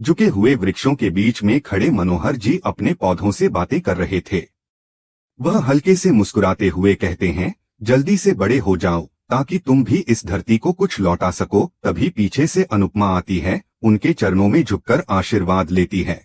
झुके हुए वृक्षों के बीच में खड़े मनोहर जी अपने पौधों से बातें कर रहे थे। वह हल्के से मुस्कुराते हुए कहते हैं, जल्दी से बड़े हो जाओ ताकि तुम भी इस धरती को कुछ लौटा सको। तभी पीछे से अनुपमा आती है, उनके चरणों में झुककर आशीर्वाद लेती है।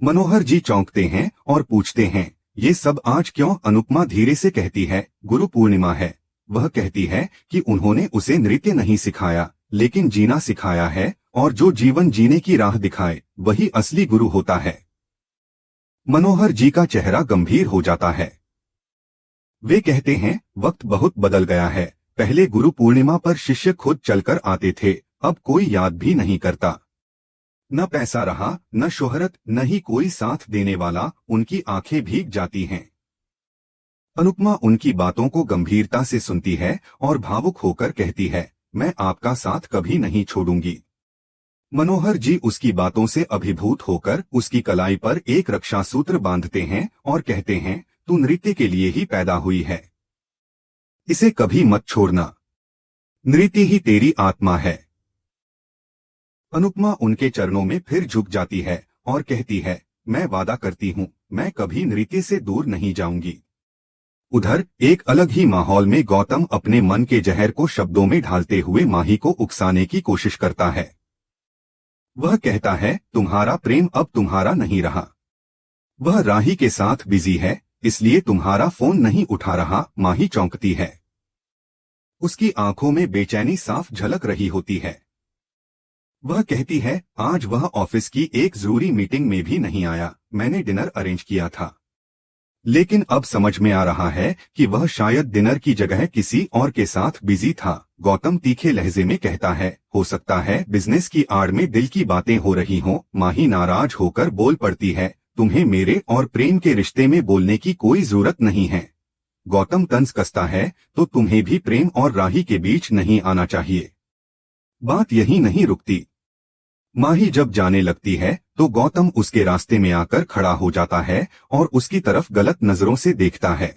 मनोहर जी चौंकते हैं और पूछते हैं, ये सब आज क्यों? अनुपमा धीरे से कहती है, गुरु पूर्णिमा है। वह कहती है कि उन्होंने उसे नृत्य नहीं सिखाया लेकिन जीना सिखाया है, और जो जीवन जीने की राह दिखाए वही असली गुरु होता है। मनोहर जी का चेहरा गंभीर हो जाता है। वे कहते हैं, वक्त बहुत बदल गया है। पहले गुरु पूर्णिमा पर शिष्य खुद चलकर आते थे, अब कोई याद भी नहीं करता। न पैसा रहा, न शोहरत, न ही कोई साथ देने वाला। उनकी आंखें भीग जाती हैं। अनुपमा उनकी बातों को गंभीरता से सुनती है और भावुक होकर कहती है, मैं आपका साथ कभी नहीं छोड़ूंगी। मनोहर जी उसकी बातों से अभिभूत होकर उसकी कलाई पर एक रक्षा सूत्र बांधते हैं और कहते हैं, तू नृत्य के लिए ही पैदा हुई है, इसे कभी मत छोड़ना। नृत्य ही तेरी आत्मा है। अनुपमा उनके चरणों में फिर झुक जाती है और कहती है, मैं वादा करती हूँ, मैं कभी नृत्य से दूर नहीं जाऊंगी। उधर एक अलग ही माहौल में गौतम अपने मन के जहर को शब्दों में ढालते हुए माही को उकसाने की कोशिश करता है। वह कहता है, तुम्हारा प्रेम अब तुम्हारा नहीं रहा। वह राही के साथ बिजी है, इसलिए तुम्हारा फोन नहीं उठा रहा। माही चौंकती है। उसकी आंखों में बेचैनी साफ झलक रही होती है। वह कहती है, आज वह ऑफिस की एक जरूरी मीटिंग में भी नहीं आया। मैंने डिनर अरेंज किया था, लेकिन अब समझ में आ रहा है कि वह शायद डिनर की जगह किसी और के साथ बिजी था। गौतम तीखे लहजे में कहता है, हो सकता है बिजनेस की आड़ में दिल की बातें हो रही हों। माही नाराज होकर बोल पड़ती है, तुम्हें मेरे और प्रेम के रिश्ते में बोलने की कोई जरूरत नहीं है। गौतम तंज कसता है, तो तुम्हें भी प्रेम और राही के बीच नहीं आना चाहिए। बात यही नहीं रुकती। माही जब जाने लगती है तो गौतम उसके रास्ते में आकर खड़ा हो जाता है और उसकी तरफ गलत नजरों से देखता है।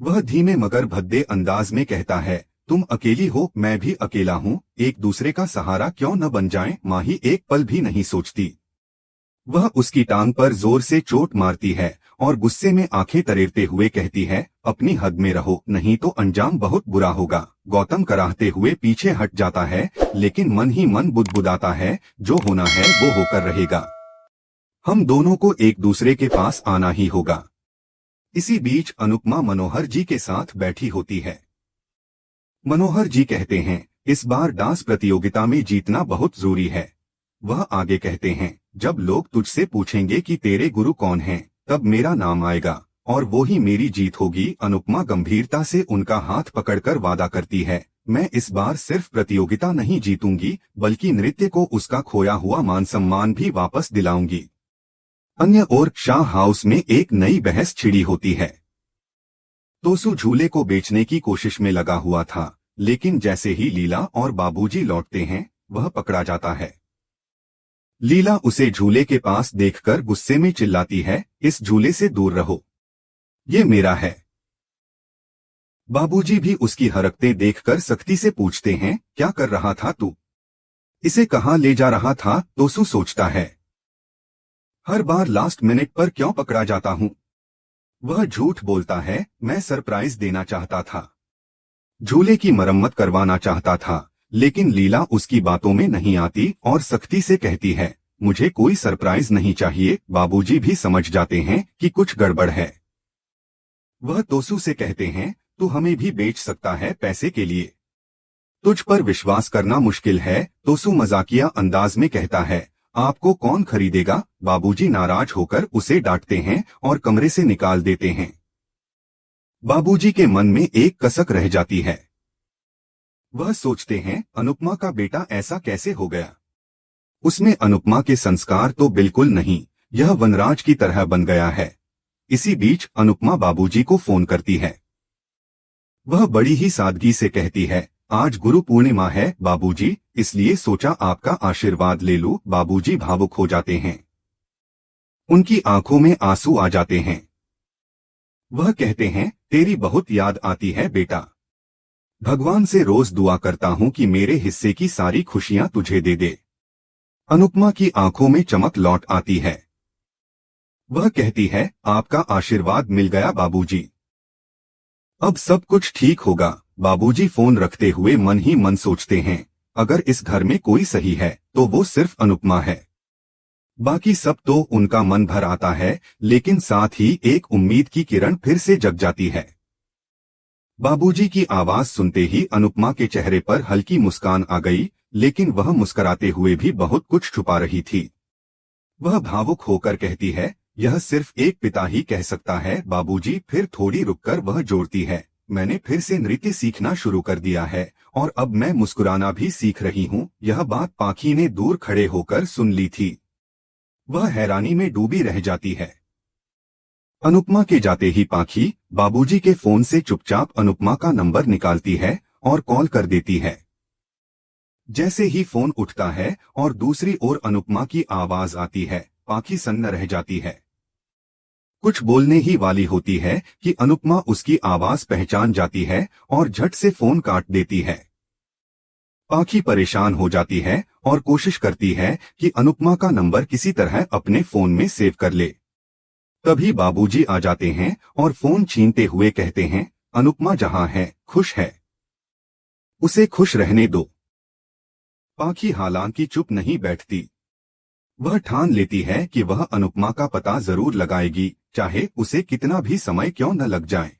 वह धीमे मगर भद्दे अंदाज में कहता है, तुम अकेली हो, मैं भी अकेला हूँ, एक दूसरे का सहारा क्यों न बन जाएं? माही एक पल भी नहीं सोचती। वह उसकी टांग पर जोर से चोट मारती है और गुस्से में आंखें तरेरते हुए कहती है, अपनी हद में रहो, नहीं तो अंजाम बहुत बुरा होगा। गौतम कराहते हुए पीछे हट जाता है, लेकिन मन ही मन बुदबुदाता है, जो होना है वो होकर रहेगा। हम दोनों को एक दूसरे के पास आना ही होगा। इसी बीच अनुपमा मनोहर जी के साथ बैठी होती है। मनोहर जी कहते हैं, इस बार डांस प्रतियोगिता में जीतना बहुत जरूरी है। वह आगे कहते हैं, जब लोग तुझसे पूछेंगे कि तेरे गुरु कौन हैं, तब मेरा नाम आएगा और वो ही मेरी जीत होगी। अनुपमा गंभीरता से उनका हाथ पकड़कर वादा करती है, मैं इस बार सिर्फ प्रतियोगिता नहीं जीतूंगी, बल्कि नृत्य को उसका खोया हुआ मान सम्मान भी वापस दिलाऊंगी। अन्य ओर शाह हाउस में एक नई बहस छिड़ी होती है। तोसू झूले को बेचने की कोशिश में लगा हुआ था, लेकिन जैसे ही लीला और बाबूजी लौटते हैं, वह पकड़ा जाता है। लीला उसे झूले के पास देखकर गुस्से में चिल्लाती है, इस झूले से दूर रहो, ये मेरा है। बाबूजी भी उसकी हरकतें देखकर सख्ती से पूछते हैं, क्या कर रहा था तू? इसे कहाँ ले जा रहा था? तोसू सोचता है, हर बार लास्ट मिनट पर क्यों पकड़ा जाता हूँ। वह झूठ बोलता है, मैं सरप्राइज देना चाहता था, झूले की मरम्मत करवाना चाहता था। लेकिन लीला उसकी बातों में नहीं आती और सख्ती से कहती है, मुझे कोई सरप्राइज नहीं चाहिए। बाबूजी भी समझ जाते हैं कि कुछ गड़बड़ है। वह तोसू से कहते हैं, तू हमें भी बेच सकता है पैसे के लिए, तुझ पर विश्वास करना मुश्किल है। तोसू मजाकिया अंदाज में कहता है, आपको कौन खरीदेगा? बाबूजी नाराज होकर उसे डांटते हैं और कमरे से निकाल देते हैं। बाबूजी के मन में एक कसक रह जाती है। वह सोचते हैं, अनुपमा का बेटा ऐसा कैसे हो गया? उसमें अनुपमा के संस्कार तो बिल्कुल नहीं, यह वनराज की तरह बन गया है। इसी बीच अनुपमा बाबूजी को फोन करती है। वह बड़ी ही सादगी से कहती है, आज गुरु पूर्णिमा है बाबूजी, इसलिए सोचा आपका आशीर्वाद ले लूं। बाबूजी भावुक हो जाते हैं, उनकी आंखों में आंसू आ जाते हैं। वह कहते हैं, तेरी बहुत याद आती है बेटा, भगवान से रोज दुआ करता हूँ कि मेरे हिस्से की सारी खुशियां तुझे दे दे। अनुपमा की आंखों में चमक लौट आती है। वह कहती है, आपका आशीर्वाद मिल गया बाबूजी। अब सब कुछ ठीक होगा। बाबूजी फोन रखते हुए मन ही मन सोचते हैं, अगर इस घर में कोई सही है तो वो सिर्फ अनुपमा है। बाकी सब तो उनका मन भर आता है, लेकिन साथ ही एक उम्मीद की किरण फिर से जग जाती है। बाबूजी की आवाज सुनते ही अनुपमा के चेहरे पर हल्की मुस्कान आ गई, लेकिन वह मुस्कुराते हुए भी बहुत कुछ छुपा रही थी। वह भावुक होकर कहती है, यह सिर्फ एक पिता ही कह सकता है बाबूजी। फिर थोड़ी रुककर वह जोड़ती है, मैंने फिर से नृत्य सीखना शुरू कर दिया है और अब मैं मुस्कुराना भी सीख रही हूँ। यह बात पाखी ने दूर खड़े होकर सुन ली थी। वह हैरानी में डूबी रह जाती है। अनुपमा के जाते ही पाखी बाबूजी के फोन से चुपचाप अनुपमा का नंबर निकालती है और कॉल कर देती है। जैसे ही फोन उठता है और दूसरी ओर अनुपमा की आवाज आती है, पाखी सन्न रह जाती है। कुछ बोलने ही वाली होती है कि अनुपमा उसकी आवाज पहचान जाती है और झट से फोन काट देती है। पाखी परेशान हो जाती है और कोशिश करती है कि अनुपमा का नंबर किसी तरह अपने फोन में सेव कर ले। तभी बाबूजी आ जाते हैं और फोन छीनते हुए कहते हैं, अनुपमा जहां है खुश है, उसे खुश रहने दो। पाखी हालांकि चुप नहीं बैठती। वह ठान लेती है कि वह अनुपमा का पता जरूर लगाएगी, चाहे उसे कितना भी समय क्यों न लग जाए।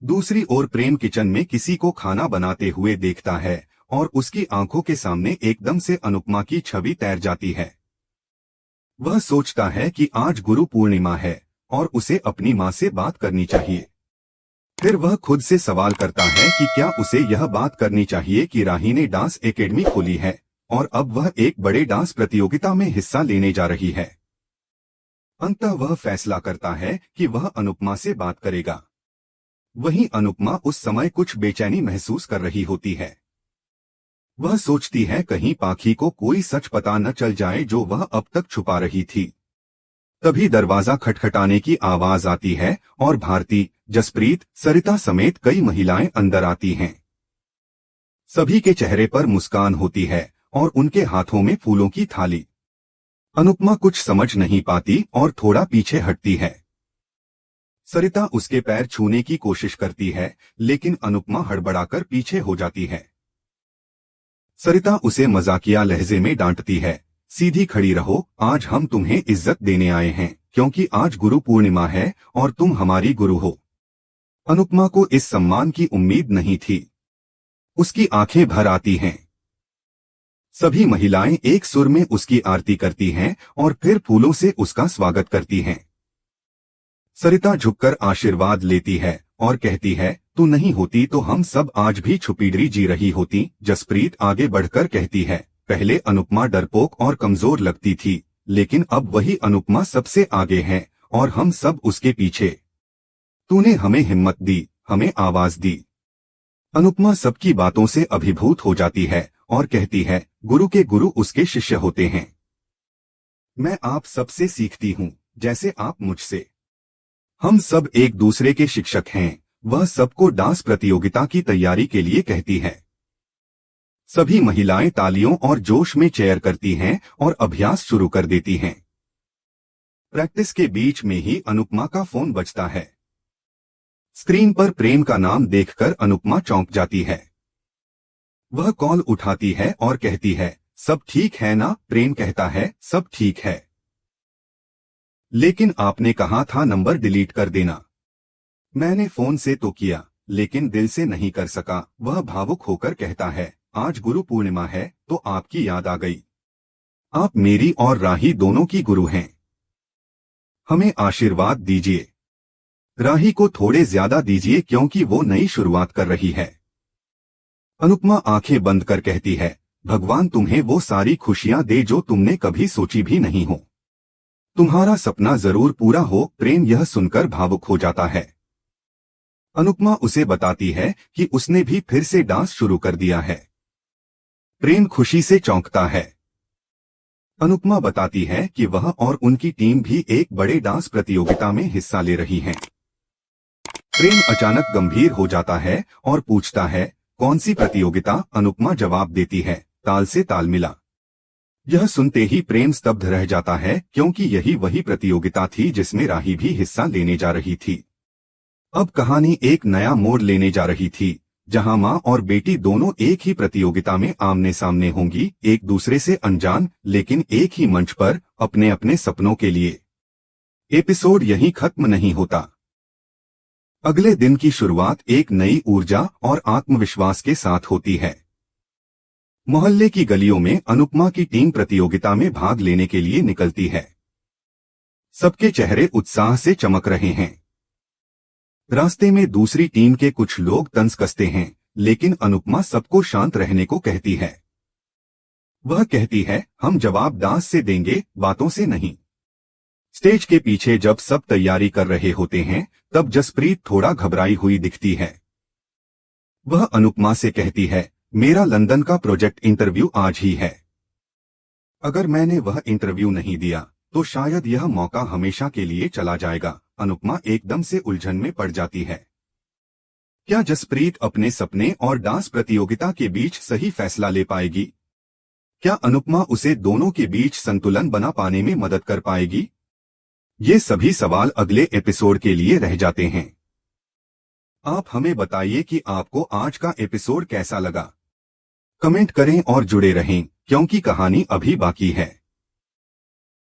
दूसरी ओर प्रेम किचन में किसी को खाना बनाते हुए देखता है और उसकी आंखों के सामने एकदम से अनुपमा की छवि तैर जाती है। वह सोचता है कि आज गुरु पूर्णिमा है और उसे अपनी माँ से बात करनी चाहिए। फिर वह खुद से सवाल करता है कि क्या उसे यह बात करनी चाहिए कि राही ने डांस एकेडमी खोली है और अब वह एक बड़े डांस प्रतियोगिता में हिस्सा लेने जा रही है। अंततः वह फैसला करता है कि वह अनुपमा से बात करेगा। वहीं अनुपमा उस समय कुछ बेचैनी महसूस कर रही होती है। वह सोचती है कहीं पाखी को कोई सच पता न चल जाए जो वह अब तक छुपा रही थी। तभी दरवाजा खटखटाने की आवाज आती है और भारती, जसप्रीत, सरिता समेत कई महिलाएं अंदर आती हैं। सभी के चेहरे पर मुस्कान होती है और उनके हाथों में फूलों की थाली। अनुपमा कुछ समझ नहीं पाती और थोड़ा पीछे हटती है। सरिता उसके पैर छूने की कोशिश करती है, लेकिन अनुपमा हड़बड़ाकर पीछे हो जाती है। सरिता उसे मजाकिया लहजे में डांटती है, सीधी खड़ी रहो, आज हम तुम्हें इज्जत देने आए हैं क्योंकि आज गुरु पूर्णिमा है और तुम हमारी गुरु हो। अनुपमा को इस सम्मान की उम्मीद नहीं थी। उसकी आंखें भर आती हैं। सभी महिलाएं एक सुर में उसकी आरती करती हैं और फिर फूलों से उसका स्वागत करती हैं। सरिता झुककर आशीर्वाद लेती है और कहती है, तू नहीं होती तो हम सब आज भी छुपीडरी जी रही होती। जसप्रीत आगे बढ़कर कहती है, पहले अनुपमा डरपोक और कमजोर लगती थी, लेकिन अब वही अनुपमा सबसे आगे है और हम सब उसके पीछे। तूने हमें हिम्मत दी, हमें आवाज दी। अनुपमा सबकी बातों से अभिभूत हो जाती है और कहती है, गुरु के गुरु उसके शिष्य होते हैं। मैं आप सबसे सीखती हूँ जैसे आप मुझसे। हम सब एक दूसरे के शिक्षक हैं। वह सबको डांस प्रतियोगिता की तैयारी के लिए कहती है। सभी महिलाएं तालियों और जोश में चेयर करती हैं और अभ्यास शुरू कर देती हैं। प्रैक्टिस के बीच में ही अनुपमा का फोन बजता है। स्क्रीन पर प्रेम का नाम देखकर अनुपमा चौंक जाती है। वह कॉल उठाती है और कहती है, सब ठीक है ना? प्रेम कहता है, सब ठीक है, लेकिन आपने कहा था नंबर डिलीट कर देना। मैंने फोन से तो किया, लेकिन दिल से नहीं कर सका। वह भावुक होकर कहता है, आज गुरु पूर्णिमा है तो आपकी याद आ गई। आप मेरी और राही दोनों की गुरु हैं। हमें आशीर्वाद दीजिए। राही को थोड़े ज्यादा दीजिए क्योंकि वो नई शुरुआत कर रही है। अनुपमा आंखें बंद कर कहती है, भगवान तुम्हें वो सारी खुशियां दे जो तुमने कभी सोची भी नहीं हो। तुम्हारा सपना जरूर पूरा हो। प्रेम यह सुनकर भावुक हो जाता है। अनुपमा उसे बताती है कि उसने भी फिर से डांस शुरू कर दिया है। प्रेम खुशी से चौंकता है। अनुपमा बताती है कि वह और उनकी टीम भी एक बड़े डांस प्रतियोगिता में हिस्सा ले रही हैं। प्रेम अचानक गंभीर हो जाता है और पूछता है, कौन सी प्रतियोगिता? अनुपमा जवाब देती है, ताल से ताल मिला। यह सुनते ही प्रेम स्तब्ध रह जाता है, क्योंकि यही वही प्रतियोगिता थी जिसमें राही भी हिस्सा लेने जा रही थी। अब कहानी एक नया मोड़ लेने जा रही थी, जहां मां और बेटी दोनों एक ही प्रतियोगिता में आमने सामने होंगी, एक दूसरे से अनजान, लेकिन एक ही मंच पर अपने अपने सपनों के लिए। एपिसोड यहीं खत्म नहीं होता। अगले दिन की शुरुआत एक नई ऊर्जा और आत्मविश्वास के साथ होती है। मोहल्ले की गलियों में अनुपमा की टीम प्रतियोगिता में भाग लेने के लिए निकलती है। सबके चेहरे उत्साह से चमक रहे हैं। रास्ते में दूसरी टीम के कुछ लोग तंज कसते हैं, लेकिन अनुपमा सबको शांत रहने को कहती है। वह कहती है, हम जवाब डांस से देंगे, बातों से नहीं। स्टेज के पीछे जब सब तैयारी कर रहे होते हैं, तब जसप्रीत थोड़ा घबराई हुई दिखती है। वह अनुपमा से कहती है, मेरा लंदन का प्रोजेक्ट इंटरव्यू आज ही है। अगर मैंने वह इंटरव्यू नहीं दिया तो शायद यह मौका हमेशा के लिए चला जाएगा। अनुपमा एकदम से उलझन में पड़ जाती है। क्या जसप्रीत अपने सपने और डांस प्रतियोगिता के बीच सही फैसला ले पाएगी? क्या अनुपमा उसे दोनों के बीच संतुलन बना पाने में मदद कर पाएगी? ये सभी सवाल अगले एपिसोड के लिए रह जाते हैं। आप हमें बताइए कि आपको आज का एपिसोड कैसा लगा। कमेंट करें और जुड़े रहें, क्योंकि कहानी अभी बाकी है।